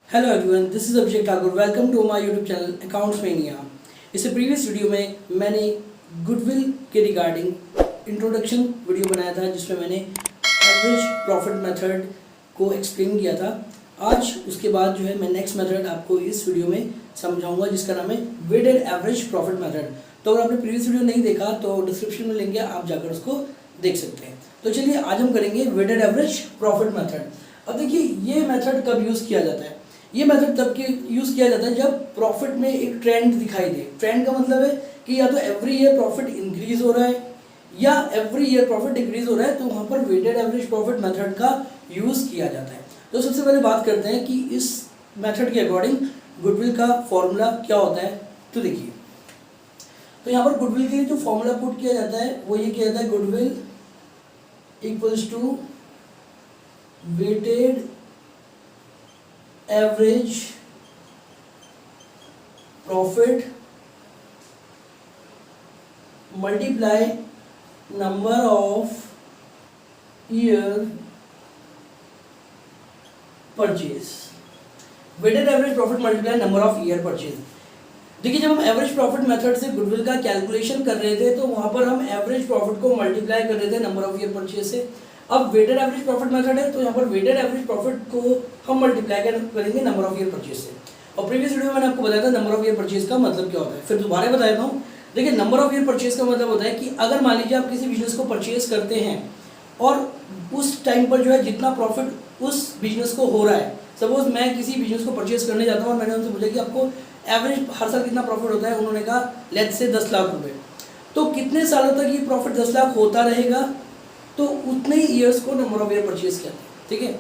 Hello everyone, this is Abhishek Thakur. Welcome to my YouTube channel accounts mania. इससे previous video में मैंने goodwill के regarding introduction video बनाया था, जिसमें मैंने एवरेज प्रॉफिट मेथड को एक्सप्लेन किया था। आज उसके बाद जो है मैं नेक्स्ट मेथड आपको इस वीडियो में समझाऊंगा, जिसका नाम है वेटेड एवरेज प्रॉफिट मेथड। तो अगर आपने प्रीवियस वीडियो नहीं देखा तो डिस्क्रिप्शन में लिंक है, आप जाकर उसको देख सकते हैं। तो चलिए आज हम करेंगे वेटेड एवरेज प्रॉफिट मेथड। अब देखिए, ये मेथड कब यूज़ किया जाता है? ये मेथड तब के यूज़ किया जाता है जब प्रॉफिट में एक ट्रेंड दिखाई दे। ट्रेंड का मतलब है कि या तो एवरी ईयर प्रॉफिट इंक्रीज हो रहा है या एवरी ईयर प्रॉफिट डिक्रीज हो रहा है, तो वहाँ पर वेटेड एवरेज प्रॉफिट मेथड का यूज़ किया जाता है। तो सबसे पहले बात करते हैं कि इस मेथड के अकॉर्डिंग गुडविल का फॉर्मूला क्या होता है। तो देखिए, तो यहाँ पर गुडविल के लिए जो फॉर्मूला पुट किया जाता है वो ये किया जाता है, goodwill equals to weighted average profit multiply number of year purchase. Weighted average profit multiply number of year purchase. देखिए, जब हम एवरेज प्रॉफिट मेथड से गुडविल का कैलकुलेशन कर रहे थे तो वहां पर हम एवरेज प्रॉफिट को मल्टीप्लाई कर रहे थे नंबर ऑफ ईयर परचेज से। अब वेटेड एवरेज प्रॉफिट मेथड है तो यहाँ पर वेटेड एवरेज प्रॉफिट को हम मल्टीप्लाई करेंगे नंबर ऑफ ईयर परचेज से। और प्रीवियस वीडियो में मैंने आपको बताया था नंबर ऑफ ईयर परचेज का मतलब क्या होता है, फिर दोबारा बता देता हूँ। देखिए, नंबर ऑफ ईयर परचेज का मतलब होता है कि अगर मान लीजिए आप किसी बिजनेस को परचेज करते हैं और उस टाइम पर जो है जितना प्रॉफिट उस बिजनेस को हो रहा है, सपोज मैं किसी बिजनेस को परचेज करने जाता हूँ और मैंने उनसे पूछा कि आपको एवरेज हर साल कितना प्रॉफिट होता है, उन्होंने कहा लेट्स से 10 लाख रुपए। तो कितने सालों तक ये प्रॉफिट 10 लाख होता रहेगा, तो उतने ही ईयर्स को नंबर ऑफ ईयर परचेज कहते हैं। ठीक है,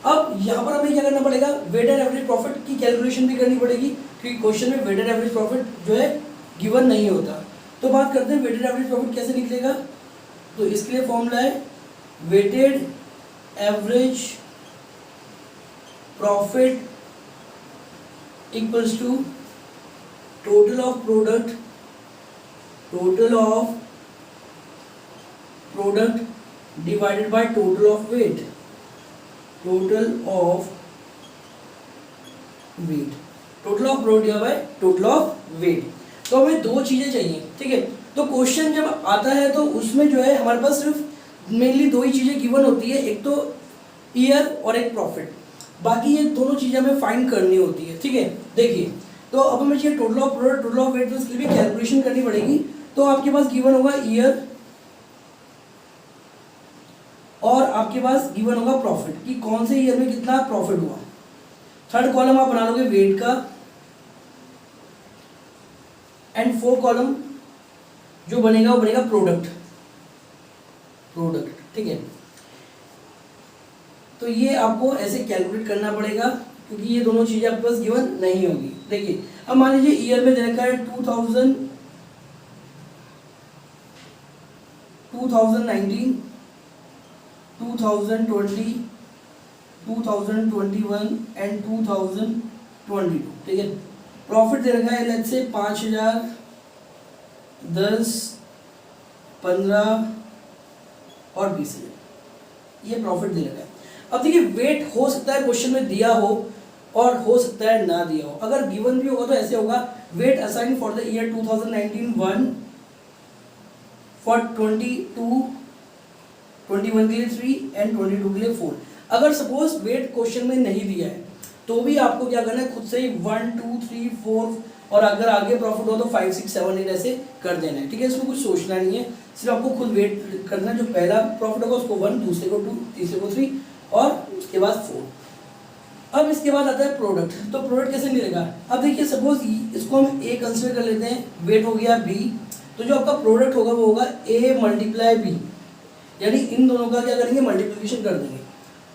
अब यहाँ पर हमें क्या करना पड़ेगा, वेटेड एवरेज प्रॉफिट की कैलकुलेशन भी करनी पड़ेगी, क्योंकि क्वेश्चन में वेटेड एवरेज प्रॉफिट जो है गिवन नहीं होता। तो बात करते हैं वेटेड एवरेज प्रॉफिट कैसे निकलेगा। तो इसके लिए फॉर्मूला है weighted average profit equals to total of product divided by total of weight. Total of product divided by total of weight. तो हमें दो चीजें चाहिए। ठीक है, तो क्वेश्चन जब आता है तो उसमें जो है हमारे पास सिर्फ मेनली दो ही चीजें गिवन होती है, एक तो ईयर और एक प्रॉफिट। बाकी ये दोनों चीजें हमें फाइंड करनी होती है। ठीक है, देखिए, तो अब हमें चाहिए total of product, total of weight, तो इसके लिए भी कैलकुलेशन करनी पड़ेगी। तो आपके पास गिवन होगा ईयर और आपके पास गिवन होगा प्रॉफिट, कि कौन से ईयर में कितना प्रॉफिट हुआ। थर्ड कॉलम आप बना लोगे वेट का, एंड फोर्थ कॉलम जो बनेगा वो बनेगा प्रोडक्ट। ठीक है, तो ये आपको ऐसे कैलकुलेट करना पड़ेगा, क्योंकि ये दोनों चीजें आपके पास गिवन नहीं होगी। देखिए, अब मान लीजिए ईयर में दे रखा है 2019, 2020, 2021 एंड 2022। ठीक है, प्रॉफिट दे रखा है लेट्स से 5000, 10, 15 और 20,000, ये प्रॉफिट दे रखा है। अब देखिए, वेट हो सकता है क्वेश्चन में दिया हो और हो सकता है ना दिया हो। अगर गिवन भी होगा तो ऐसे होगा, weight assign for the year 2019 1, for 21 के लिए 3 एंड 22 के लिए 4। अगर सपोज वेट क्वेश्चन में नहीं दिया है तो भी आपको क्या करना है, खुद से ही 1 2 3 4 और अगर आगे प्रॉफिट हो तो 5 6 7 8 ऐसे कर देना है। ठीक है, इसमें कुछ सोचना नहीं है, सिर्फ आपको खुद वेट करना है। जो पहला प्रॉफिट होगा उसको 1, दूसरे को 2, तीसरे को 3 और उसके बाद 4। अब इसके बाद आता है प्रोडक्ट। तो प्रोडक्ट कैसे मिलेगा? अब देखिए, सपोज इसको हम ए कंसिडर कर लेते हैं, वेट हो गया बी, तो जो आपका प्रोडक्ट होगा वो होगा ए मल्टीप्लाई बी, यानी इन दोनों का क्या करेंगे, मल्टीप्लिकेशन कर देंगे।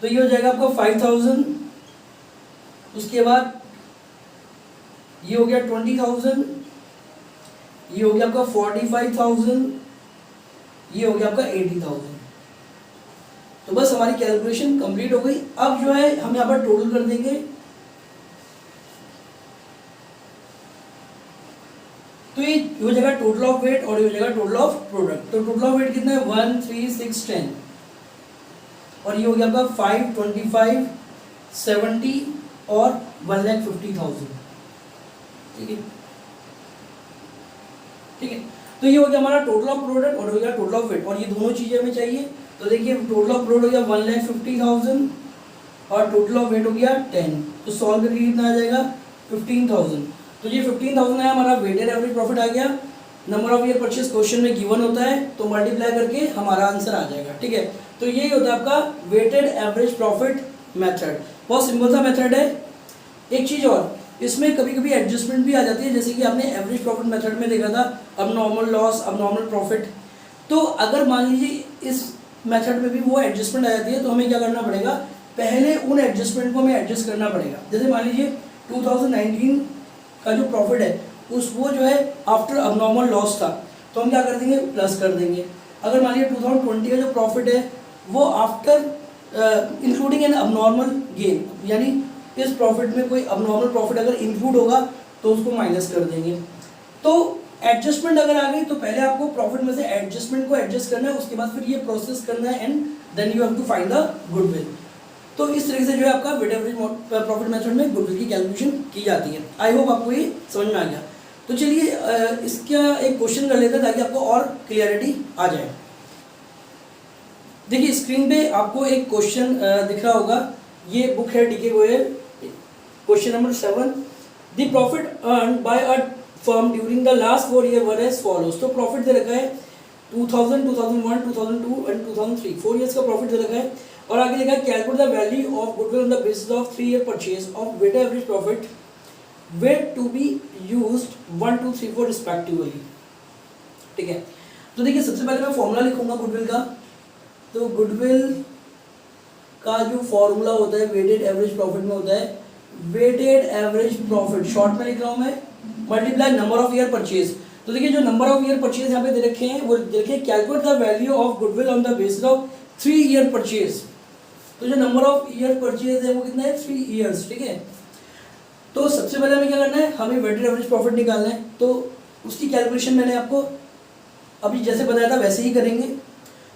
तो ये हो जाएगा आपका 5000, उसके बाद ये हो गया 20,000, ये हो गया आपका 45,000, ये हो गया आपका 80,000। तो बस हमारी कैलकुलेशन कंप्लीट हो गई। अब जो है हम यहाँ पर टोटल कर देंगे। तो ये हो जाएगा टोटल ऑफ वेट और ये हो जाएगा टोटल ऑफ प्रोडक्ट। तो टोटल ऑफ वेट कितना है, 1 3 6 10 और ये हो गया आपका 5 25 70 और 1,50,000। ठीक है, ठीक है। तो ये हो गया हमारा टोटल ऑफ प्रोडक्ट और हो गया टोटल ऑफ वेट, और ये दोनों चीजें हमें चाहिए। तो देखिए टोटल ऑफ प्रोडक्ट हो गया 1,50,000 और टोटल ऑफ वेट हो गया 10। तो सॉल्व करके कितना आ जाएगा 15,000। तो ये 15,000 है हमारा वेटेड एवरेज प्रॉफिट आ गया। Number of year purchase question में गिवन होता है, तो मल्टीप्लाई करके हमारा आंसर आ जाएगा। ठीक है, तो यही होता है आपका वेटेड एवरेज प्रॉफिट मेथड। बहुत सिंपल सा मेथड है। एक चीज और, इसमें कभी कभी एडजस्टमेंट भी आ जाती है, जैसे कि आपने एवरेज प्रॉफिट मेथड में देखा था अब नॉर्मल लॉस अब नॉर्मल प्रॉफिट। तो अगर मान लीजिए इस मेथड में भी वो एडजस्टमेंट आ जाती है, तो हमें क्या करना पड़ेगा, पहले उन एडजस्टमेंट को हमें एडजस्ट करना पड़ेगा। जैसे मान लीजिए 2019 का जो प्रॉफिट है उस वो जो है आफ्टर अबनॉर्मल लॉस था, तो हम क्या कर देंगे प्लस कर देंगे। अगर मान लीजिए 2020 का जो प्रॉफिट है वो after including an abnormal gain, यानी इस प्रॉफिट में कोई अबनॉर्मल प्रॉफिट अगर इंक्लूड होगा तो उसको माइनस कर देंगे। तो एडजस्टमेंट अगर आ गई तो पहले आपको प्रॉफिट में से एडजस्टमेंट को एडजस्ट करना है, उसके बाद फिर ये प्रोसेस करना है and then you have to find the goodwill. तो इस तरीके से जो है आपका वेटेड एवरेज प्रॉफिट मेथड में गुडविल की कैलकुलेशन की जाती है। आई होप आपको ये समझ में आ गया। तो चलिए इसका एक क्वेश्चन कर लेते हैं ताकि आपको और क्लियरिटी आ जाए। देखिए स्क्रीन पे आपको एक क्वेश्चन दिख रहा होगा, ये बुक है DK Goyal, question number 7। The profit earned by a firm during the last 4 year were as follows. तो प्रॉफिट दे रखा है 2000, 2001, 2002 एंड 2003, 4 ईयर्स का प्रॉफिट दे रखा है। और आगे लिखा है calculate the value of goodwill on the basis of 3 year purchase of weighted average profit weight to be used 1, 2, 3, 4 respectively. ठीक है, तो देखिए सबसे पहले मैं फॉर्मूला लिखूंगा गुडविल का। तो गुडविल का जो फॉर्मूला होता है वेटेड एवरेज प्रॉफिट में होता है वेटेड एवरेज प्रॉफिट, शॉर्ट में लिख रहा हूं मैं, multiply number of year purchase. तो देखिए जो नंबर ऑफ ईयर परचेज यहाँ पे दे रखे हैं वो देखिए calculate the value of goodwill on the basis of 3 year purchase. तो जो नंबर ऑफ ईयर परचेज है वो कितना है 3 ईयर्स। ठीक है, तो सबसे पहले हमें क्या करना है, हमें वेटेड एवरेज प्रॉफिट निकालना है। तो उसकी कैलकुलेशन मैंने आपको अभी जैसे बताया था वैसे ही करेंगे।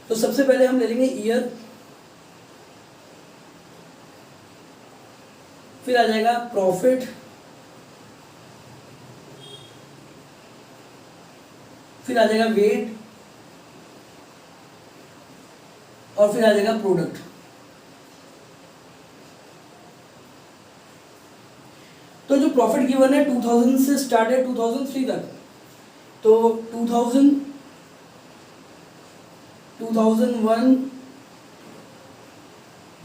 तो सबसे पहले हम ले लेंगे ईयर, फिर आ जाएगा प्रॉफिट, फिर आ जाएगा वेट, और फिर आ जाएगा प्रोडक्ट। तो जो प्रॉफिट गिवन है 2000 से स्टार्ट है 2003 तक, तो 2000, 2001,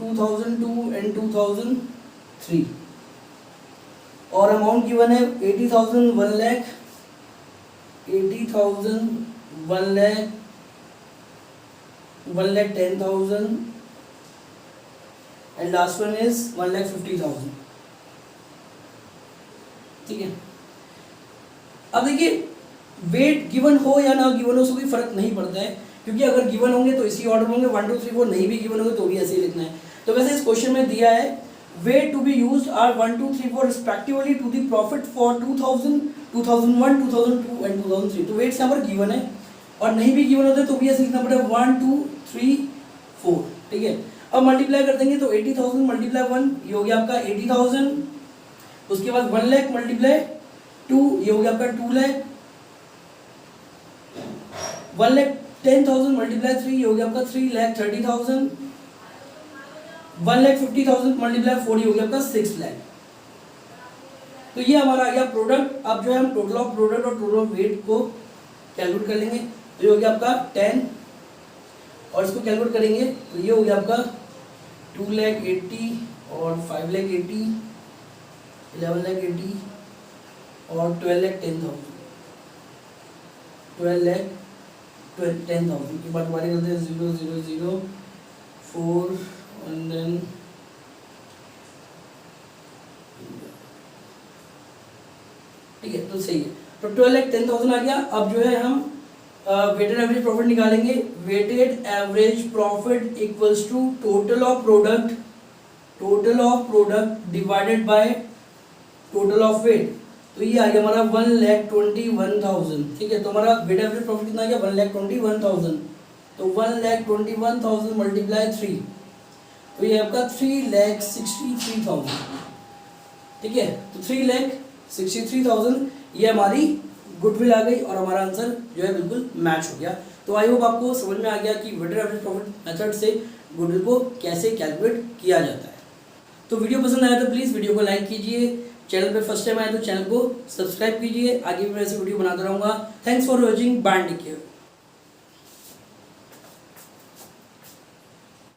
2002 एंड 2003, और अमाउंट गिवन है 80,000, 1 lakh, 80,000, 1 lakh, 1,10,000 and last one is 1,50,000। ठीक है, अब देखिए वेट गिवन हो या ना गिवन हो उससे कोई फर्क नहीं पड़ता है, क्योंकि अगर गिवन होंगे तो इसी ऑर्डर में होंगे 1, 2, 3, 4, नहीं भी गिवन होंगे तो भी ऐसे ही लिखना है। तो वैसे इस क्वेश्चन में दिया है weight to be used are 1, 2, 3, 4 respectively to the profit for 2000, 2001, 2002 and 2003। तो वेट्स यहाँ पर गिवन है, और नहीं भी गिवन होते तो भी ऐसे लिखना पड़ेगा 1, 2, 3, 4। ठीक है, अब मल्टीप्लाई कर देंगे तो 80,000 मल्टीप्लाई 1 ये हो गया आपका 80,000, उसके बाद 1 लाख मल्टीप्लाई 2 ये हो गया आपका 2 लाख, 1,10,000 मल्टीप्लाई 3 ये हो गया आपका 3,30,000, 1,50,000 मल्टीप्लाई 4 ये हो गया आपका 6 लाख। तो ये हमारा आ गया प्रोडक्ट। अब जो है हम टोटल ऑफ प्रोडक्ट और टोटल ऑफ वेट को कैलकुलेट कर लेंगे। तो ये हो गया आपका 10, और इसको कैलकुलेट करेंगे तो ये हो गया आपका 2,80,000 और 5,80,000, 11,80,000 और 12,10,000, 12,10,000 की बात करते हैं 0, 0, 0, 4 एंड देन ठीक है, तो सही है। तो 12,10,000 आ गया। अब जो है हम वेटेड एवरेज प्रॉफिट निकालेंगे। Weighted average profit equals to total of product divided by total of weight. तो ये आ गया हमारा 1,21,000। ठीक है, तो हमारा वेटेड एवरेज प्रॉफिट कितना आ गया 1,21,000। तो 1,21,000 मल्टीप्लाई 3, तो ये आपका 3,63,000। ठीक है। तो 3,63,000 ये हमारी गुडविल आ गई और हमारा आंसर जो है बिल्कुल मैच हो गया। तो आई होप आपको समझ में आ गया कि वेटेड एवरेज प्रॉफिट मेथड से गुडविल को कैसे कैलकुलेट किया जाता है। तो वीडियो पसंद आया तो प्लीज़ वीडियो को लाइक कीजिए, चैनल पे फर्स्ट टाइम आए तो चैनल को सब्सक्राइब कीजिए, आगे भी मैं ऐसे वीडियो बनाता रहूँगा। Thanks for watching, bye, take care.